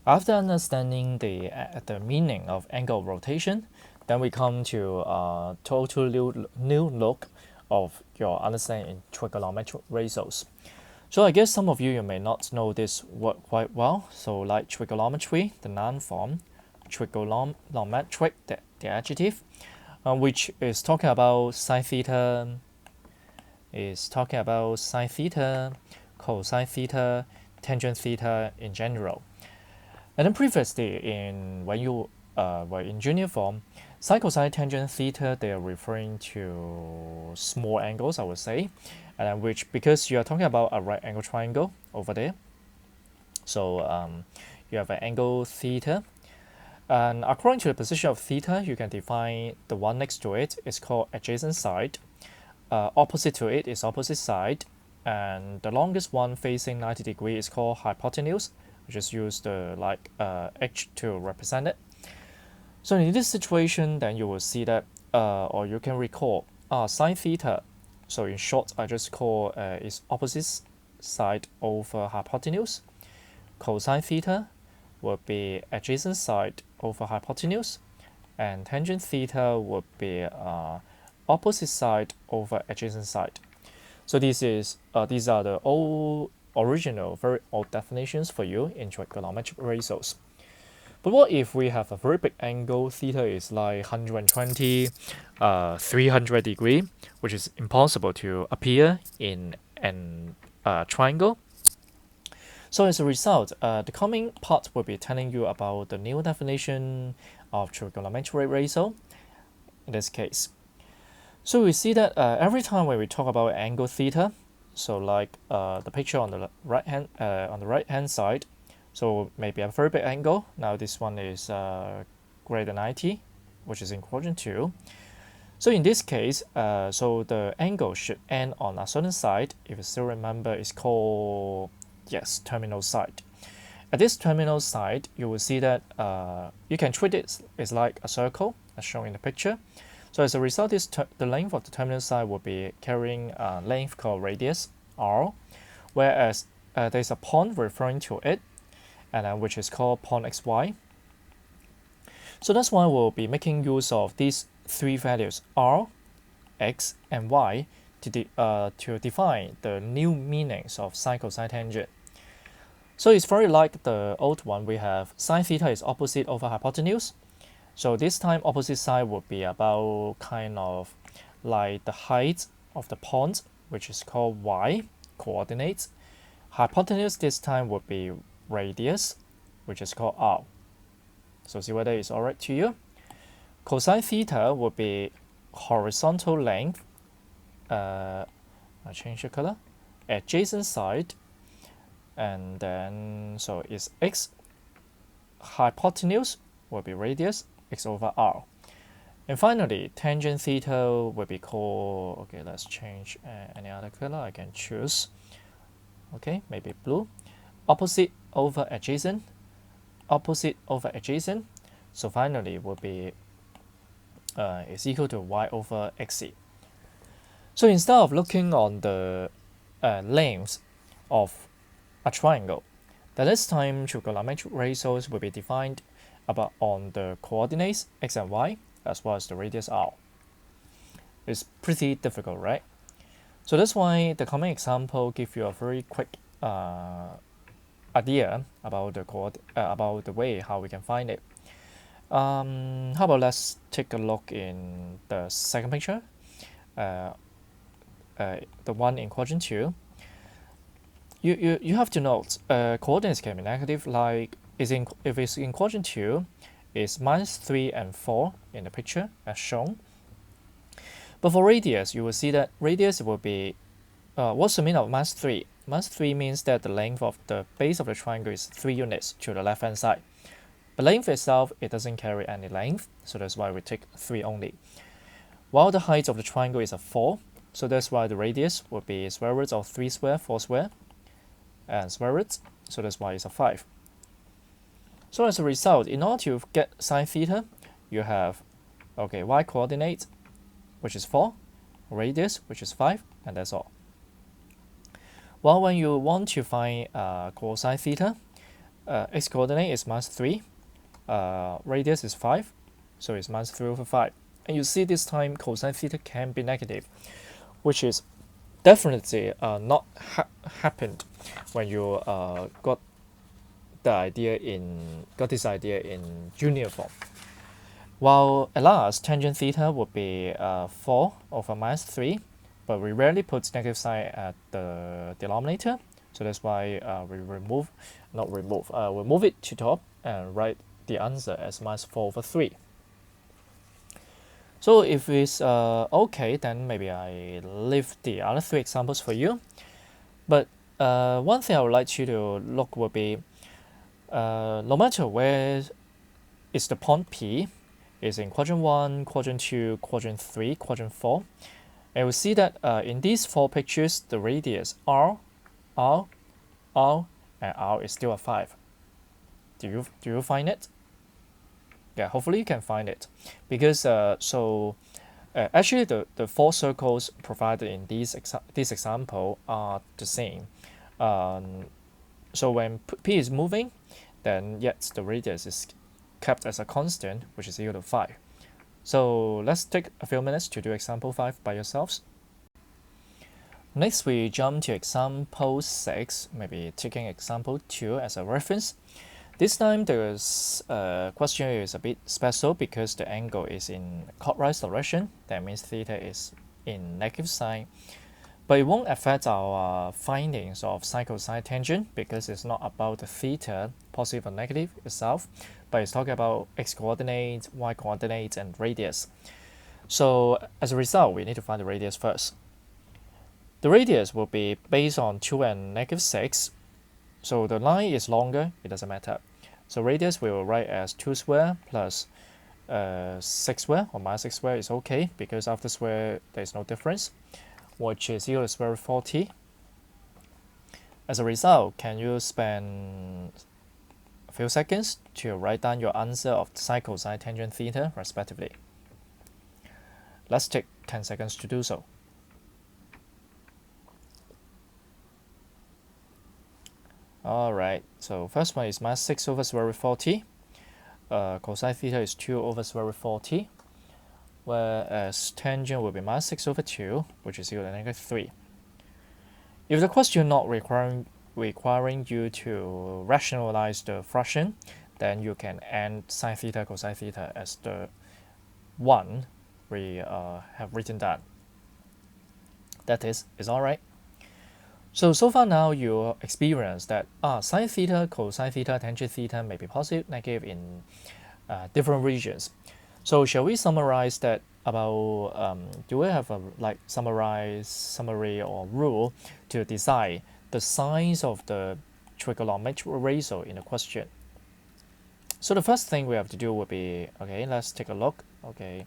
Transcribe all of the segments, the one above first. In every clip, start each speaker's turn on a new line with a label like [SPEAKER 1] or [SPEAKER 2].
[SPEAKER 1] After understanding the meaning of angle of rotation, then we come to a total new look of your understanding in trigonometric ratios. So I guess some of you may not know this word quite well. So like trigonometry, the noun form, trigonometric, the adjective, which is talking about sine theta, cosine theta, tangent theta in general. And then previously, when you were in junior form, sine, cosine, tangent, theta, they are referring to small angles, I would say, and which because you are talking about a right angle triangle over there, so you have an angle theta, and according to the position of theta, you can define the one next to it is called adjacent side, opposite to it is opposite side, and the longest one facing 90 degrees is called hypotenuse. We just use the h to represent it. So in this situation, then you will see that, or you can recall, sine theta. So in short, I just call is opposite side over hypotenuse. Cosine theta would be adjacent side over hypotenuse, and tangent theta would be opposite side over adjacent side. So these are the original, very old definitions for you in trigonometric ratios. But what if we have a very big angle, theta is like 120, 300 degree, which is impossible to appear in an triangle. So as a result, the coming part will be telling you about the new definition of trigonometric ratio in this case. So we see that every time when we talk about angle theta, so like the picture on the right hand side, so maybe a very big angle. Now this one is greater than 90, which is in quadrant 2. So in this case, so the angle should end on a certain side. If you still remember, it's called, yes, terminal side. At this terminal side, you will see that you can treat it as like a circle, as shown in the picture. So as a result, the length of the terminal side will be carrying a length called radius, r, whereas there's a point referring to it, and which is called point xy. So that's why we'll be making use of these three values, r, x, and y, to define the new meanings of sine, cosine, tangent. So it's very like the old one. We have sine theta is opposite over hypotenuse. So this time opposite side would be about kind of like the height of the point, which is called y, coordinates. Hypotenuse this time would be radius, which is called r. So see whether it's alright to you. Cosine theta would be horizontal length. I change the color. Adjacent side, and then so it's x. Hypotenuse will be radius, x over r. And finally, tangent theta will be called, okay, let's change any other color I can choose. Okay, maybe blue. Opposite over adjacent, opposite over adjacent. So finally will be is equal to y over xc. So instead of looking on the length of a triangle, the this time trigonometric ratios will be defined about on the coordinates x and y as well as the radius r. It's pretty difficult, right? So that's why the coming example give you a very quick idea about the way how we can find it. How about let's take a look in the second picture, the one in quadrant 2. You have to note coordinates can be negative, like if it's in quadrant 2, it's -3 and 4 in the picture as shown. But for radius, you will see that radius will be, what's the meaning of -3? -3 means that the length of the base of the triangle is 3 units to the left hand side. But length itself, it doesn't carry any length, so that's why we take 3 only. While the height of the triangle is a 4, so that's why the radius would be square root of 3 square, 4 square, and square root, so that's why it's a 5. So as a result, in order to get sine theta, you have, okay, y coordinate, which is 4, radius, which is 5, and that's all. Well, when you want to find cosine theta, x coordinate is minus 3, radius is 5, so it's minus 3 over 5. And you see this time cosine theta can be negative, which is definitely not happened when you got this idea in junior form. While at last tangent theta would be 4 over minus 3, but we rarely put negative sign at the denominator, so that's why we move it to top and write the answer as minus 4 over 3. So if it's okay, then maybe I leave the other 3 examples for you. But one thing I would like you to look would be, no matter where is the point P, is in quadrant 1, quadrant 2, quadrant 3, quadrant 4, and we see that in these 4 pictures, the radius R, and R is still a 5. Do you find it? Yeah, hopefully you can find it, because actually the 4 circles provided in this example are the same. So when P is moving, then yes, the radius is kept as a constant, which is equal to 5. So let's take a few minutes to do example 5 by yourselves. Next, we jump to example 6, maybe taking example 2 as a reference. This time the question is a bit special because the angle is in clockwise direction. That means theta is in negative sign. But it won't affect our findings of sine cosine tangent because it's not about the theta, positive or negative itself, but it's talking about x coordinates, y coordinates, and radius. So as a result, we need to find the radius first. The radius will be based on 2 and negative 6. So the line is longer, it doesn't matter. So radius we will write as 2 square plus 6 square, or minus 6 square is okay because after square there is no difference, which is equal to square root 40. As a result, can you spend a few seconds to write down your answer of sine cosine tangent theta respectively? Let's take 10 seconds to do so. Alright, so first one is minus 6 over square root 40. Cosine theta is 2 over square root 40, whereas tangent will be minus 6 over 2, which is equal to negative 3. If the question not requiring you to rationalize the fraction, then you can end sine theta cosine theta as the one we have written down. That is alright. So far now you experience that sine theta, cosine theta, tangent theta may be positive, negative in different regions. So shall we summarize that about, do we have a summary or rule to decide the signs of the trigonometric ratio in the question? So the first thing we have to do would be, okay, let's take a look. Okay,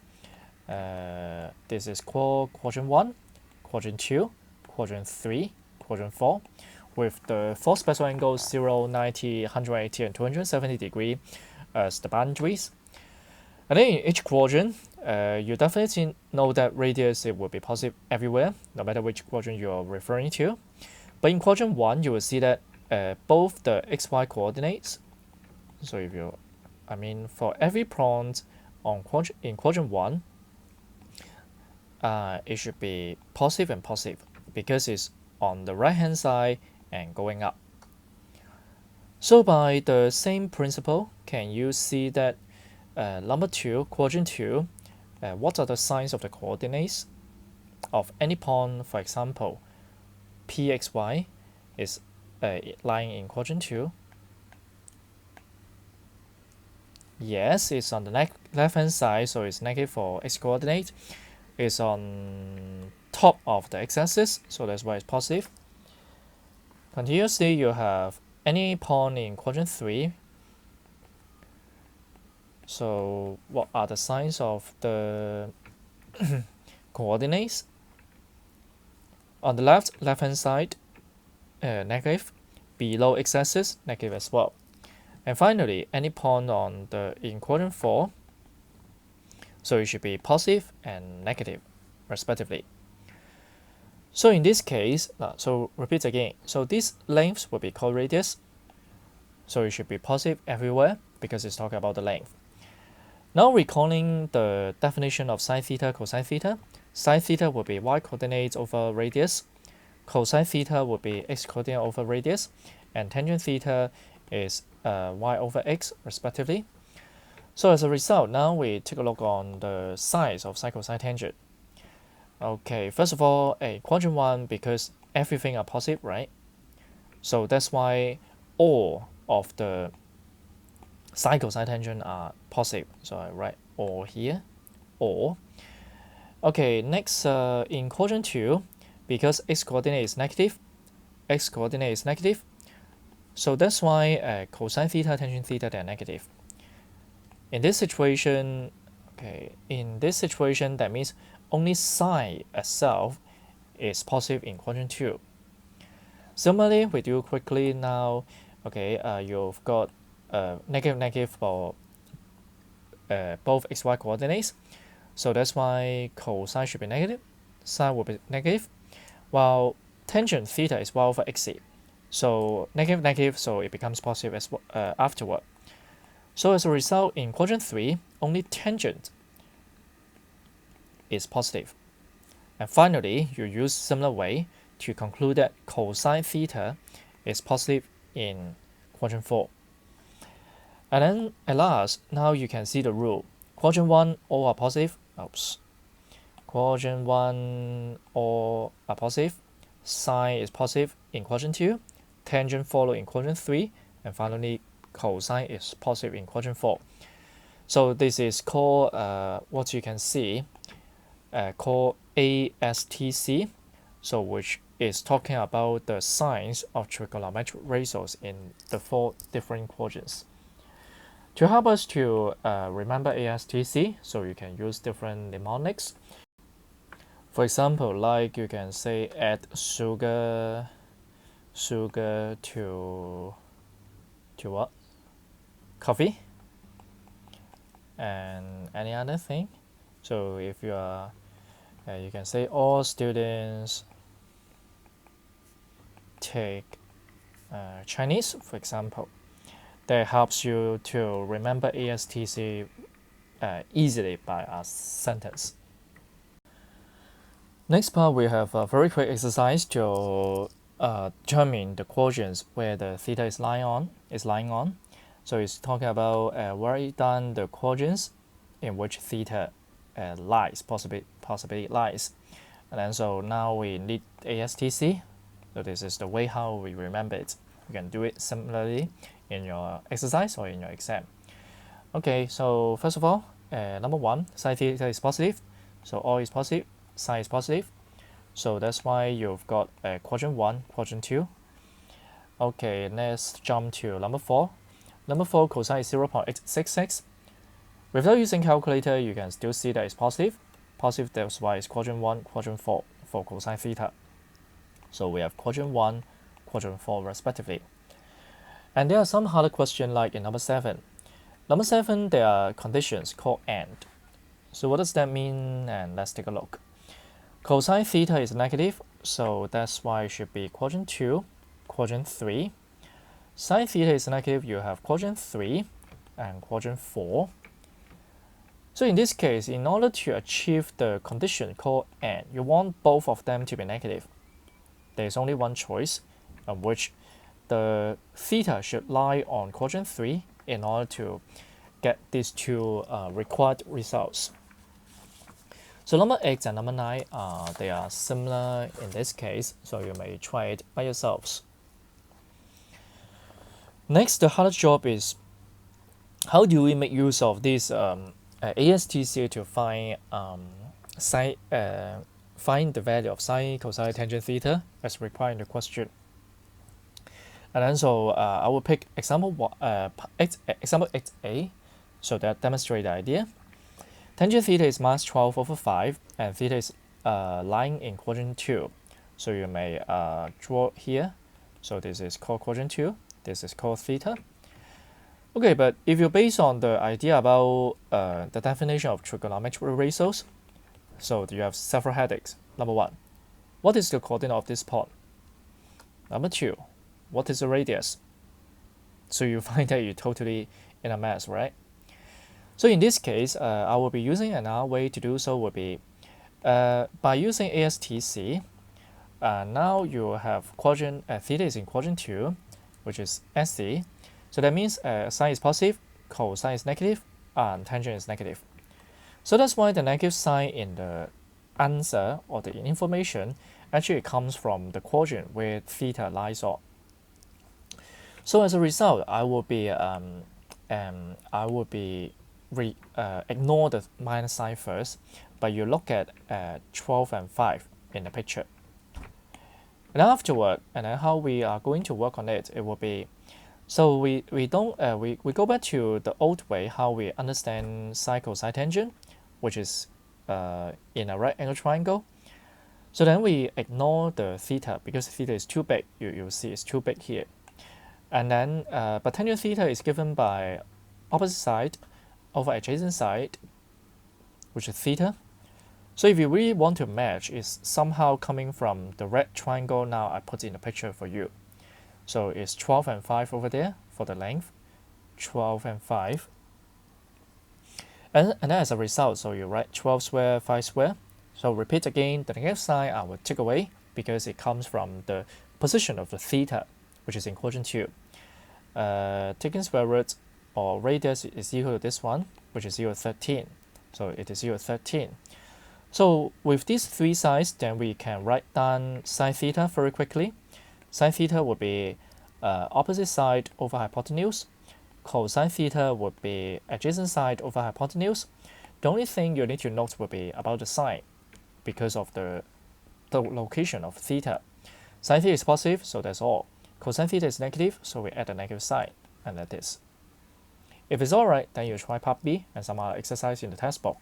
[SPEAKER 1] this is quadrant 1, quadrant 2, quadrant 3, quadrant 4, with the 4 special angles 0, 90, 180, and 270 degree as the boundaries. And then in each quadrant, you definitely know that radius it will be positive everywhere, no matter which quadrant you are referring to. But in quadrant 1, you will see that both the xy coordinates, so if you, for every point in quadrant 1, it should be positive and positive because it's on the right hand side and going up. So by the same principle, can you see that number 2, quadrant 2, what are the signs of the coordinates of any point? For example, pxy is lying in quadrant 2. Yes, it's on the left hand side, so it's negative for x coordinate. It's on top of the x-axis, so that's why it's positive. Continuously, you have any point in quadrant 3. So what are the signs of the coordinates? On the left-hand side, negative. Below x-axis, negative as well. And finally, any point in quadrant 4, so it should be positive and negative, respectively. So in this case, so repeat again. So these lengths will be called radius. So it should be positive everywhere because it's talking about the length. Now recalling the definition of sine theta, cosine theta. Sine theta would be y coordinates over radius. Cosine theta would be x coordinate over radius. And tangent theta is y over x respectively. So as a result, now we take a look on the sides of sine, cosine, tangent. Okay, first of all, a quadrant 1 because everything are positive, right? So that's why all of the sine, cosine, tangent are positive. So I write all here, all. Okay, next in quadrant 2, because x coordinate is negative, so that's why cosine theta, tangent theta, they are negative. In this situation, that means only sine itself is positive in quadrant 2. Similarly, we do quickly now. You've got negative for both xy coordinates, so that's why cosine should be negative, sine will be negative, while tangent theta is y over x. So negative, so it becomes positive as afterward. So as a result, in quadrant 3, only tangent is positive. And finally, you use similar way to conclude that cosine theta is positive in quadrant 4. And then at last, now you can see the rule. Quadrant 1, all are positive. Quadrant 1, all are positive. Sine is positive in quadrant 2. Tangent follow in quadrant 3. And finally, cosine is positive in quadrant 4. So this is called, what you can see, called ASTC, so which is talking about the signs of trigonometric ratios in the 4 different quadrants. To help us to remember ASTC, so you can use different mnemonics. For example, like you can say add sugar to what? Coffee and any other thing. So if you are you can say all students take Chinese, for example. That helps you to remember ASTC easily by a sentence. Next part, we have a very quick exercise to determine the quadrant where the theta is lying on. So it's talking about write down the quadrants in which theta lies, possibly lies. And then so now we need ASTC. So this is the way how we remember it. You can do it similarly in your exercise or in your exam. Okay, so first of all, number 1, sine theta is positive. So all is positive, sine is positive. So that's why you've got quadrant 1, quadrant 2. Okay, let's jump to number 4. Number 4, cosine is 0.866. Without using calculator, you can still see that it's positive. Positive, that's why it's quadrant 1, quadrant 4 for cosine theta. So we have quadrant 1, quadrant 4 respectively. And there are some harder questions like in number 7. Number 7, there are conditions called AND. So what does that mean? And let's take a look. Cosine theta is negative, so that's why it should be quadrant 2, quadrant 3. Sine theta is negative, you have quadrant 3 and quadrant 4. So in this case, in order to achieve the condition called AND, you want both of them to be negative. There is only one choice, of which the theta should lie on quadrant 3 in order to get these two required results. So number 8 and number 9, they are similar in this case, so you may try it by yourselves. Next, the hardest job is how do we make use of this ASTC to find find the value of sine, cosine, tangent, theta as required in the question. And then so I will pick example 8a, so that demonstrate the idea. Tangent theta is minus 12 over 5, and theta is lying in quadrant 2. So you may draw here. So this is called quadrant 2. This is called theta. Okay, but if you base on the idea about the definition of trigonometric ratios, so you have several headaches. Number 1, what is the coordinate of this point? Number 2, what is the radius? So you find that you're totally in a mess, right? So in this case, I will be using another way to do so would be by using ASTC. Now you have quadrant, theta is in quadrant 2, which is SC. So that means sine is positive, cosine is negative, and tangent is negative. So that's why the negative sign in the answer or the information actually comes from the quadrant where theta lies on. So as a result, I will be ignore the minus sign first, but you look at 12 and 5 in the picture. And afterward, and then how we are going to work on it, it will be, so we go back to the old way how we understand sine cosine tangent, which is in a right angle triangle. So then we ignore the theta because theta is too big. You see it's too big here. And then but tangent theta is given by opposite side over adjacent side, which is theta. So if you really want to match, it's somehow coming from the red triangle now I put in the picture for you. So it's 12 and 5 over there for the length, 12 and 5. And then as a result, so you write 12 square, 5 square. So repeat again, the negative sign I will take away because it comes from the position of the theta, which is in quadrant 2. Taking square root or radius is equal to this one, which is 0.13. So it is 0.13. So with these three sides, then we can write down sine theta very quickly. Sine theta would be opposite side over hypotenuse. Cosine theta would be adjacent side over hypotenuse. The only thing you need to note would be about the sign because of the location of theta. Sine theta is positive, so that's all. Cosine theta is negative, so we add a negative sign, and that is. If it's alright, then you try part B and some other exercise in the textbook.